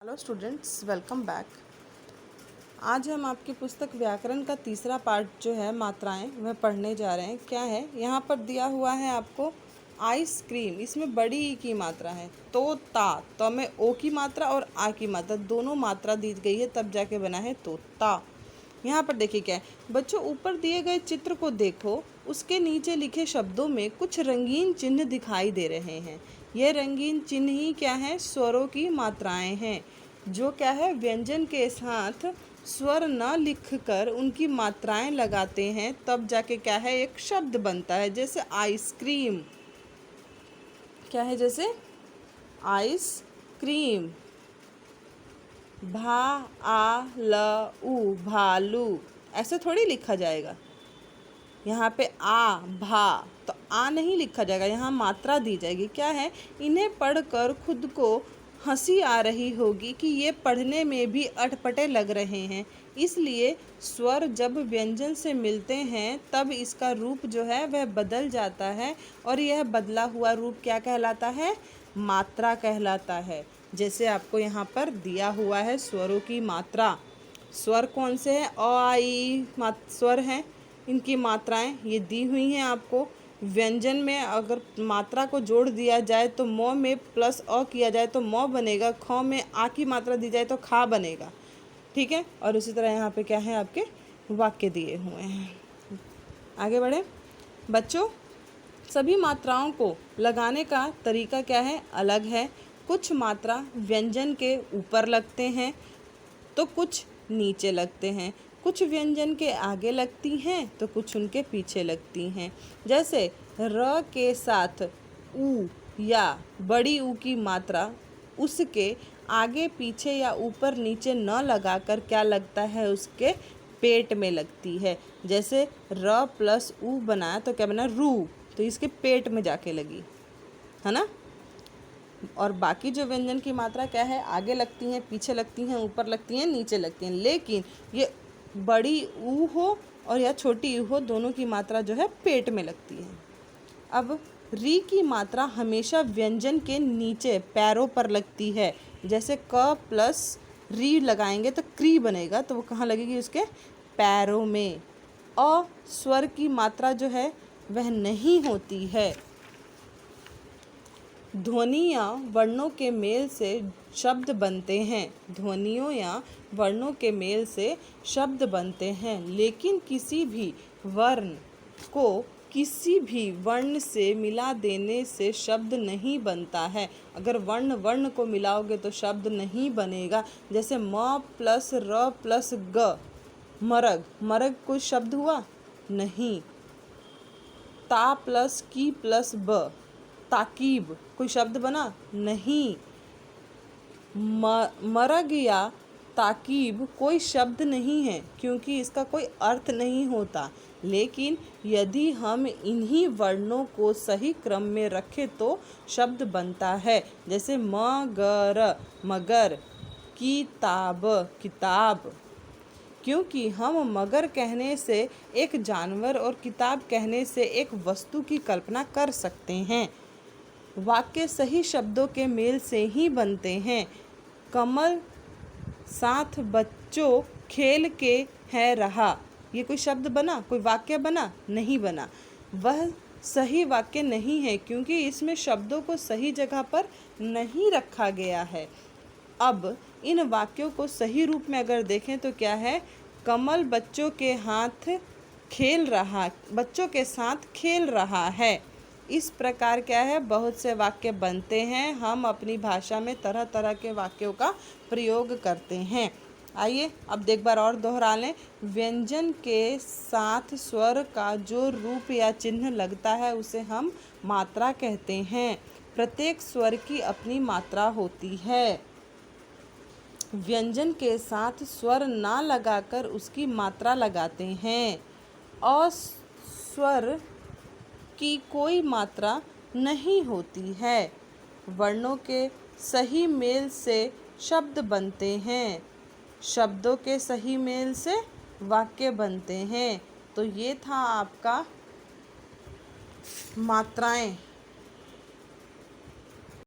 Hello students, welcome back. आज हम आपकी पुस्तक व्याकरण का तीसरा पार्ट जो है मात्राएं वह पढ़ने जा रहे हैं। क्या है यहाँ पर दिया हुआ है आपको आइसक्रीम। इसमें बड़ी ई की मात्रा है, तो में ओ की मात्रा और आ की मात्रा दोनों मात्रा दी गई है, तब जाके बना है तोता। यहाँ पर देखिए क्या है बच्चों, ऊपर दिए गए चित्र को देखो, उसके नीचे लिखे शब्दों में कुछ रंगीन चिन्ह दिखाई दे रहे हैं। ये रंगीन चिन्ह ही क्या है, स्वरों की मात्राएं हैं, जो क्या है व्यंजन के साथ स्वर न लिखकर उनकी मात्राएं लगाते हैं, तब जाके क्या है एक शब्द बनता है। जैसे आइसक्रीम, क्या है जैसे आइसक्रीम। भा आ ल उ भालू, ऐसे थोड़ी लिखा जाएगा। यहाँ पे आ भा तो आ नहीं लिखा जाएगा, यहाँ मात्रा दी जाएगी। क्या है, इन्हें पढ़कर खुद को हंसी आ रही होगी कि ये पढ़ने में भी अटपटे लग रहे हैं। इसलिए स्वर जब व्यंजन से मिलते हैं तब इसका रूप जो है वह बदल जाता है, और यह बदला हुआ रूप क्या कहलाता है, मात्रा कहलाता है। जैसे आपको यहाँ पर दिया हुआ है स्वरों की मात्रा। स्वर कौन से हैं, अ आ ई स्वर हैं, इनकी मात्राएं ये दी हुई हैं आपको। व्यंजन में अगर मात्रा को जोड़ दिया जाए तो म में प्लस अ किया जाए तो म बनेगा, ख में आ की मात्रा दी जाए तो खा बनेगा। ठीक है, और उसी तरह यहाँ पे क्या है आपके वाक्य दिए हुए हैं। आगे बढ़े बच्चों, सभी मात्राओं को लगाने का तरीका क्या है, अलग है। कुछ मात्रा व्यंजन के ऊपर लगते हैं तो कुछ नीचे लगते हैं, कुछ व्यंजन के आगे लगती हैं तो कुछ उनके पीछे लगती हैं। जैसे र के साथ ऊ या बड़ी ऊ की मात्रा उसके आगे पीछे या ऊपर नीचे न लगाकर क्या लगता है, उसके पेट में लगती है। जैसे र प्लस ऊ बनाया तो क्या बना, रू, तो इसके पेट में जाके लगी है ना। और बाकी जो व्यंजन की मात्रा क्या है, आगे लगती हैं, पीछे लगती हैं, ऊपर लगती हैं, नीचे लगती हैं। लेकिन ये बड़ी ऊ हो और या छोटी ऊ हो, दोनों की मात्रा जो है पेट में लगती है। अब री की मात्रा हमेशा व्यंजन के नीचे पैरों पर लगती है। जैसे क प्लस री लगाएंगे तो क्री बनेगा, तो वो कहाँ लगेगी, उसके पैरों में। अ स्वर की मात्रा जो है वह नहीं होती है। ध्वनि या वर्णों के मेल से शब्द बनते हैं। ध्वनियों या वर्णों के मेल से शब्द बनते हैं, लेकिन किसी भी वर्ण को किसी भी वर्ण से मिला देने से शब्द नहीं बनता है। अगर वर्ण वर्ण को मिलाओगे तो शब्द नहीं बनेगा। जैसे म प्लस र प्लस ग, मरग, मरग कोई शब्द हुआ नहीं। ता प्लस की प्लस ब, ताकीब, कोई शब्द बना नहीं। मरग या ताकीब कोई शब्द नहीं है, क्योंकि इसका कोई अर्थ नहीं होता। लेकिन यदि हम इन्हीं वर्णों को सही क्रम में रखें तो शब्द बनता है। जैसे मगर, मगर, किताब, किताब। क्योंकि हम मगर कहने से एक जानवर और किताब कहने से एक वस्तु की कल्पना कर सकते हैं। वाक्य सही शब्दों के मेल से ही बनते हैं। कमल साथ बच्चों खेल के है रहा, ये कोई शब्द बना, कोई वाक्य बना, नहीं बना। वह सही वाक्य नहीं है, क्योंकि इसमें शब्दों को सही जगह पर नहीं रखा गया है। अब इन वाक्यों को सही रूप में अगर देखें तो क्या है, कमल बच्चों के हाथ खेल रहा, बच्चों के साथ खेल रहा है। इस प्रकार क्या है, बहुत से वाक्य बनते हैं। हम अपनी भाषा में तरह तरह के वाक्यों का प्रयोग करते हैं। आइए अब एक बार और दोहरा लें। व्यंजन के साथ स्वर का जो रूप या चिन्ह लगता है उसे हम मात्रा कहते हैं। प्रत्येक स्वर की अपनी मात्रा होती है। व्यंजन के साथ स्वर ना लगाकर उसकी मात्रा लगाते हैं। अस्वर की कोई मात्रा नहीं होती है। वर्णों के सही मेल से शब्द बनते हैं। शब्दों के सही मेल से वाक्य बनते हैं। तो ये था आपका मात्राएं।